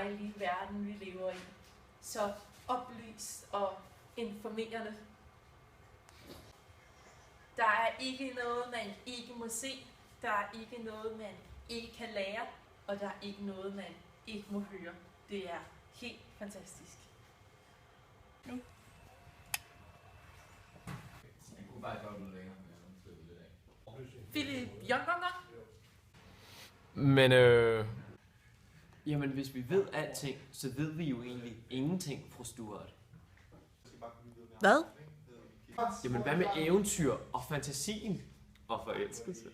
dejlige verden, vi lever i. Så oplyst og informerende. Der er ikke noget, man ikke må se. Der er ikke noget, man ikke kan lære. Og der er ikke noget, man ikke må høre. Det er helt fantastisk. Nu. Jeg kunne faktisk godt blive længere, men jeg flyttede lidt af. Philip Jørgenganger? Men jamen hvis vi ved alting, så ved vi jo egentlig ingenting, fru Stuart. Hvad? Jamen hvad med eventyr og fantasien og forelskelse?